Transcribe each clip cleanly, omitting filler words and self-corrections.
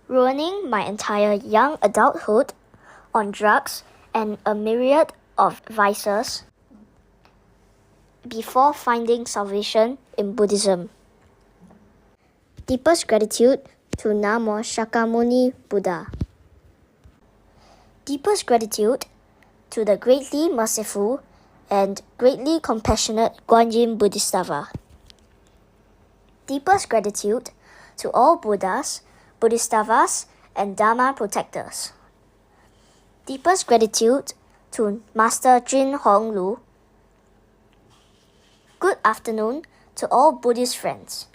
ruining my entire young adulthood on drugs and a myriad of vices before finding salvation in Buddhism. Deepest gratitude to Namo Shakyamuni Buddha. Deepest gratitude to the greatly merciful and greatly compassionate Guan Bodhisattva. Deepest gratitude to all Buddhas, Bodhisattvas, and Dharma protectors. Deepest gratitude to Master Jun Hong Lu. Good afternoon to all Buddhist friends.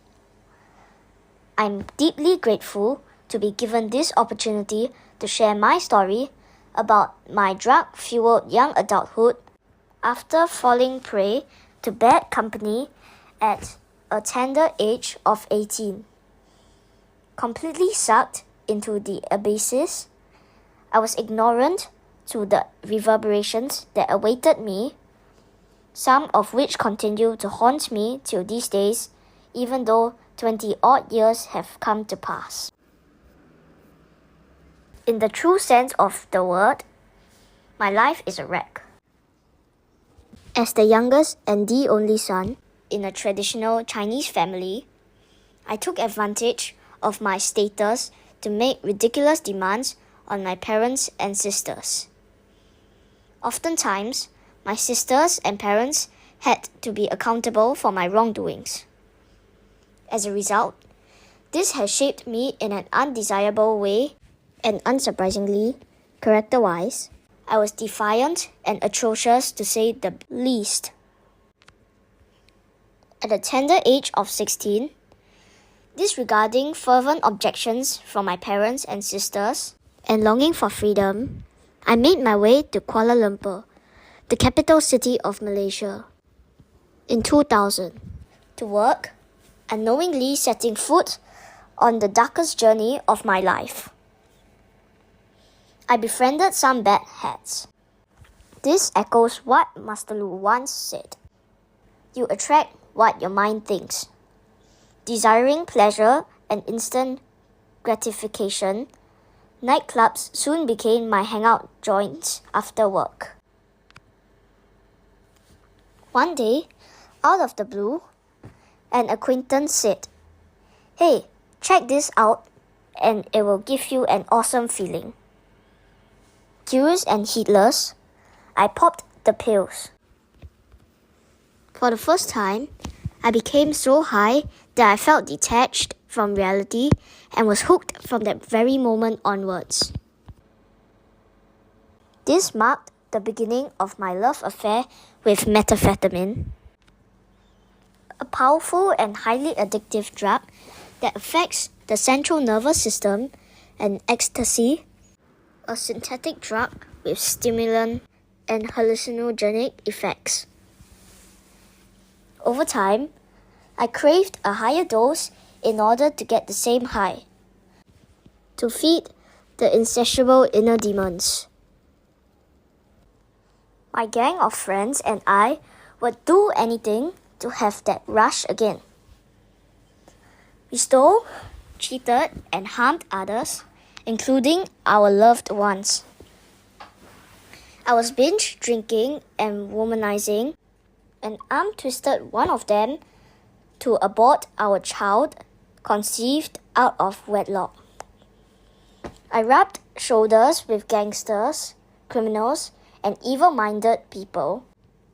I'm deeply grateful to be given this opportunity to share my story about my drug-fueled young adulthood after falling prey to bad company at a tender age of 18. Completely sucked into the abysses, I was ignorant to the reverberations that awaited me, some of which continue to haunt me till these days, even though 20-odd years have come to pass. In the true sense of the word, my life is a wreck. As the youngest and the only son in a traditional Chinese family, I took advantage of my status to make ridiculous demands on my parents and sisters. Oftentimes, my sisters and parents had to be accountable for my wrongdoings. As a result, this has shaped me in an undesirable way, and unsurprisingly, character-wise, I was defiant and atrocious to say the least. At the tender age of 16, disregarding fervent objections from my parents and sisters, and longing for freedom, I made my way to Kuala Lumpur, the capital city of Malaysia, in 2000, to work, unknowingly setting foot on the darkest journey of my life. I befriended some bad hats. This echoes what Master Lu once said. You attract what your mind thinks. Desiring pleasure and instant gratification, nightclubs soon became my hangout joints after work. One day, out of the blue, an acquaintance said, "Hey, check this out and it will give you an awesome feeling." Curious and heedless, I popped the pills. For the first time, I became so high that I felt detached from reality and was hooked from that very moment onwards. This marked the beginning of my love affair with methamphetamine, a powerful and highly addictive drug that affects the central nervous system, and ecstasy, a synthetic drug with stimulant and hallucinogenic effects. Over time, I craved a higher dose in order to get the same high, to feed the insatiable inner demons. My gang of friends and I would do anything to have that rush again. We stole, cheated, and harmed others, including our loved ones. I was binge drinking and womanizing, and arm-twisted one of them to abort our child conceived out of wedlock. I rubbed shoulders with gangsters, criminals, and evil-minded people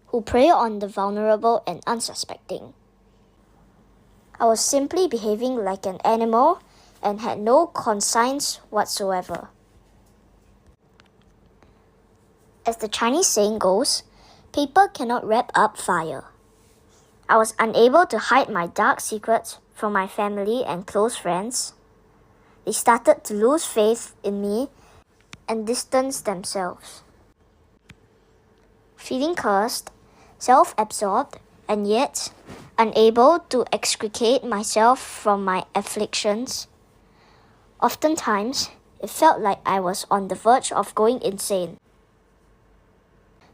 who prey on the vulnerable and unsuspecting. I was simply behaving like an animal and had no conscience whatsoever. As the Chinese saying goes, paper cannot wrap up fire. I was unable to hide my dark secrets from my family and close friends. They started to lose faith in me and distance themselves. Feeling cursed, self-absorbed, and yet unable to extricate myself from my afflictions, oftentimes it felt like I was on the verge of going insane.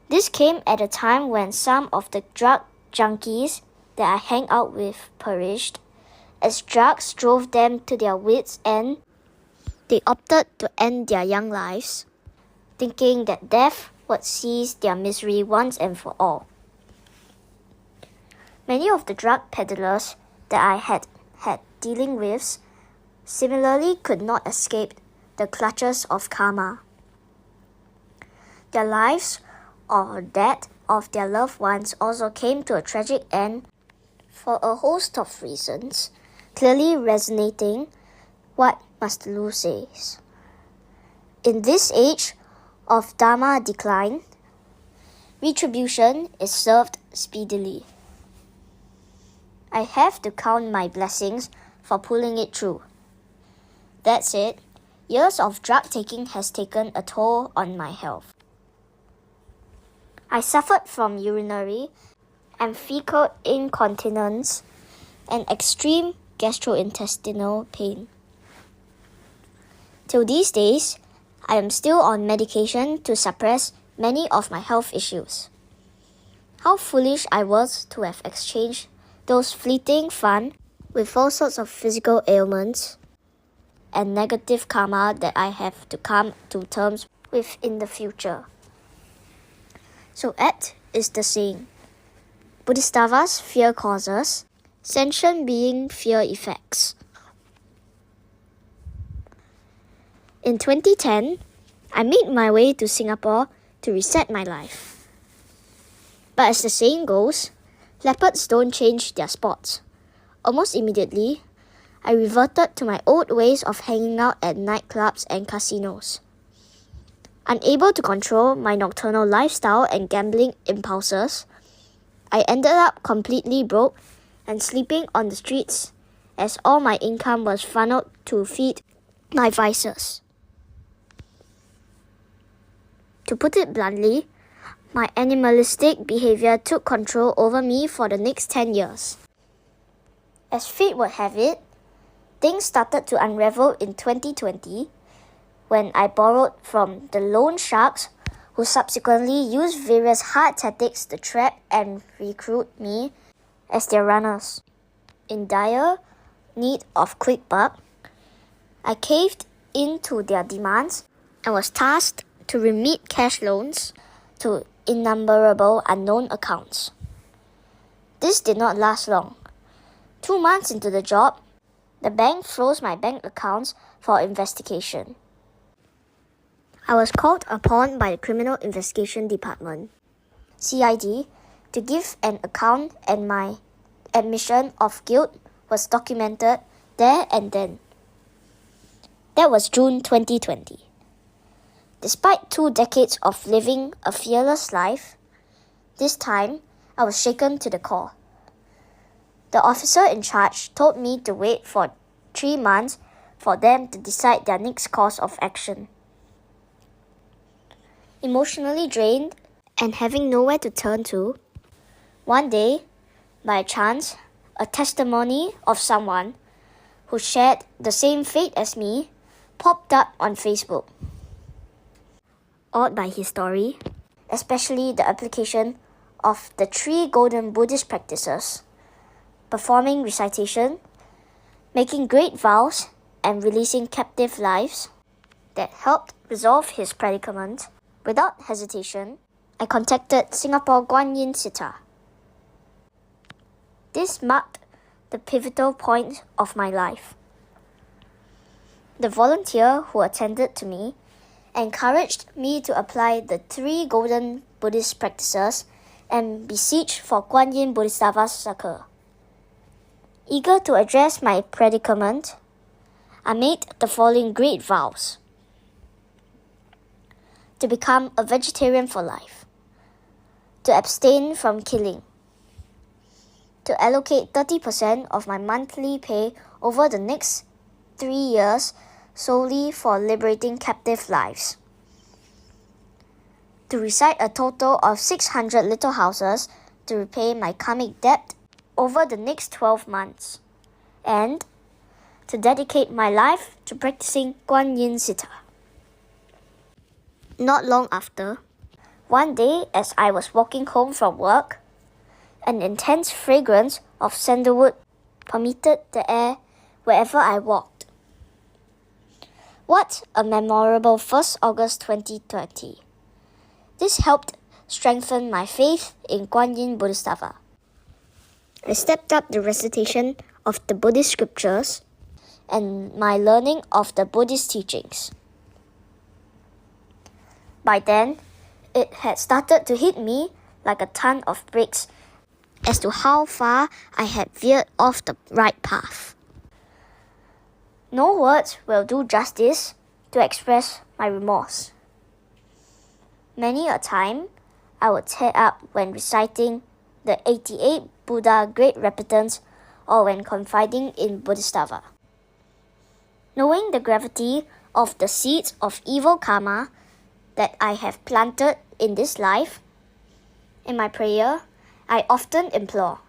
This came at a time when some of the drug junkies that I hang out with perished, as drugs drove them to their wits' end they opted to end their young lives, thinking that death would cease their misery once and for all. Many of the drug peddlers that I had dealing with similarly could not escape the clutches of karma. Their lives or that of their loved ones also came to a tragic end for a host of reasons, clearly resonating what Master Lu says. In this age of Dharma decline, retribution is served speedily. I have to count my blessings for pulling it through. That said, years of drug taking has taken a toll on my health. I suffered from urinary and fecal incontinence and extreme gastrointestinal pain. Till these days, I am still on medication to suppress many of my health issues. How foolish I was to have exchanged those fleeting fun with all sorts of physical ailments and negative karma that I have to come to terms with in the future. So at is the saying, Bodhisattvas fear causes, sentient being fear effects. In 2010, I made my way to Singapore to reset my life. But as the saying goes, leopards don't change their spots. Almost immediately, I reverted to my old ways of hanging out at nightclubs and casinos. Unable to control my nocturnal lifestyle and gambling impulses, I ended up completely broke and sleeping on the streets as all my income was funneled to feed my vices. To put it bluntly, my animalistic behavior took control over me for the next 10 years. As fate would have it, things started to unravel in 2020 when I borrowed from the loan sharks who subsequently used various hard tactics to trap and recruit me as their runners. In dire need of quick buck, I caved into their demands and was tasked to remit cash loans to innumerable unknown accounts. This did not last long. 2 months into the job, the bank froze my bank accounts for investigation. I was called upon by the Criminal Investigation Department, CID, to give an account, and my admission of guilt was documented there and then. That was June 2020. Despite 2 decades of living a fearless life, this time I was shaken to the core. The officer in charge told me to wait for 3 months for them to decide their next course of action. Emotionally drained and having nowhere to turn to, one day, by chance, a testimony of someone who shared the same fate as me popped up on Facebook. Awed by his story, especially the application of the 3 golden Buddhist practices, performing recitation, making great vows, and releasing captive lives that helped resolve his predicament, without hesitation, I contacted Singapore Guan Citta. This marked the pivotal point of my life. The volunteer who attended to me encouraged me to apply the 3 golden Buddhist practices and beseech for Guan Yin Bodhisattva's succor. Eager to address my predicament, I made the following great vows: to become a vegetarian for life, to abstain from killing, to allocate 30% of my monthly pay over the next 3 years solely for liberating captive lives, to recite a total of 600 little houses to repay my karmic debt over the next 12 months, and to dedicate my life to practicing Guan Yin Citta. Not long after, one day as I was walking home from work, an intense fragrance of sandalwood permeated the air wherever I walked. What a memorable 1st August 2020. This helped strengthen my faith in Guan Yin Bodhisattva. I stepped up the recitation of the Buddhist scriptures and my learning of the Buddhist teachings. By then, it had started to hit me like a ton of bricks as to how far I had veered off the right path. No words will do justice to express my remorse. Many a time, I would tear up when reciting the 88 Buddha Great Repentance or when confiding in Bodhisattva. Knowing the gravity of the seeds of evil karma that I have planted in this life, in my prayer, I often implore,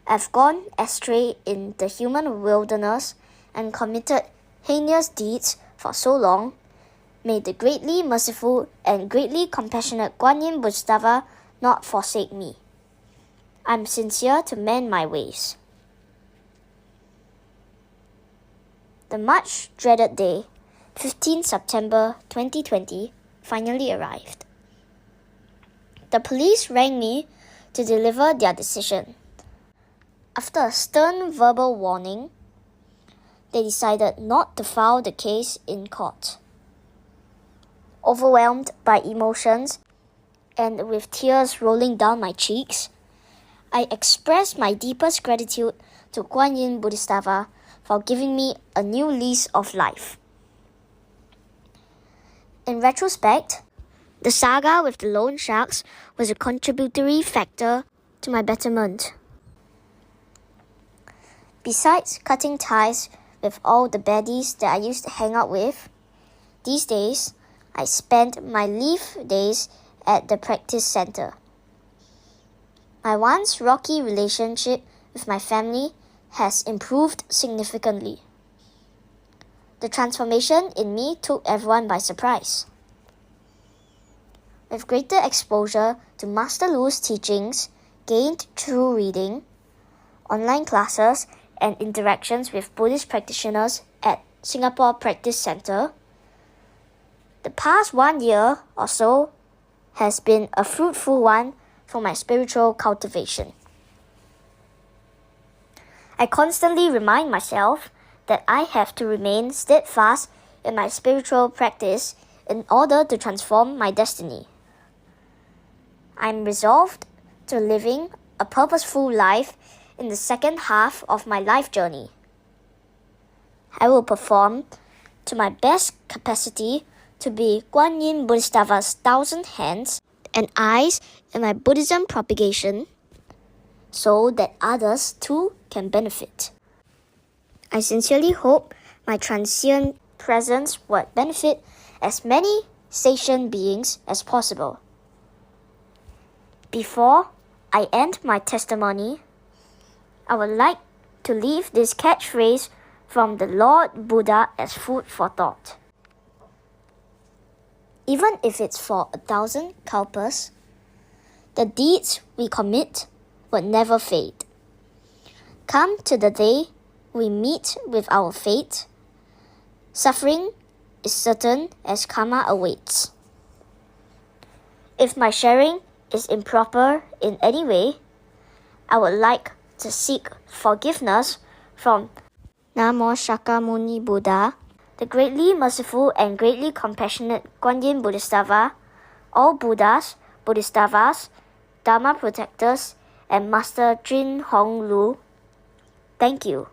I've gone astray in the human wilderness and committed heinous deeds for so long. May the greatly merciful and greatly compassionate Guan Yin Bodhisattva not forsake me. I'm sincere to mend my ways. The much dreaded day, 15 September 2020, finally arrived. The police rang me to deliver their decision. After a stern verbal warning, they decided not to file the case in court. Overwhelmed by emotions and with tears rolling down my cheeks, I expressed my deepest gratitude to Guan Yin Bodhisattva for giving me a new lease of life. In retrospect, the saga with the loan sharks was a contributory factor to my betterment. Besides cutting ties with all the baddies that I used to hang out with, these days, I spend my leave days at the practice center. My once rocky relationship with my family has improved significantly. The transformation in me took everyone by surprise. With greater exposure to Master Lu's teachings gained through reading, online classes, and interactions with Buddhist practitioners at Singapore Practice Center, the past 1 year or so has been a fruitful one for my spiritual cultivation. I constantly remind myself that I have to remain steadfast in my spiritual practice in order to transform my destiny. I'm resolved to living a purposeful life in the second half of my life journey. I will perform to my best capacity to be Guan Yin Bodhisattva's 1,000 hands and eyes in my Buddhism propagation so that others too can benefit. I sincerely hope my transient presence will benefit as many sentient beings as possible. Before I end my testimony, I would like to leave this catchphrase from the Lord Buddha as food for thought. Even if it's for 1,000 kalpas, the deeds we commit will never fade. Come to the day we meet with our fate, suffering is certain as karma awaits. If my sharing is improper in any way, I would like to seek forgiveness from Namo Shakyamuni Buddha, the greatly merciful and greatly compassionate Guan Yin Bodhisattva, all Buddhas, Bodhisattvas, Dharma protectors, and Master Jun Hong Lu. Thank you.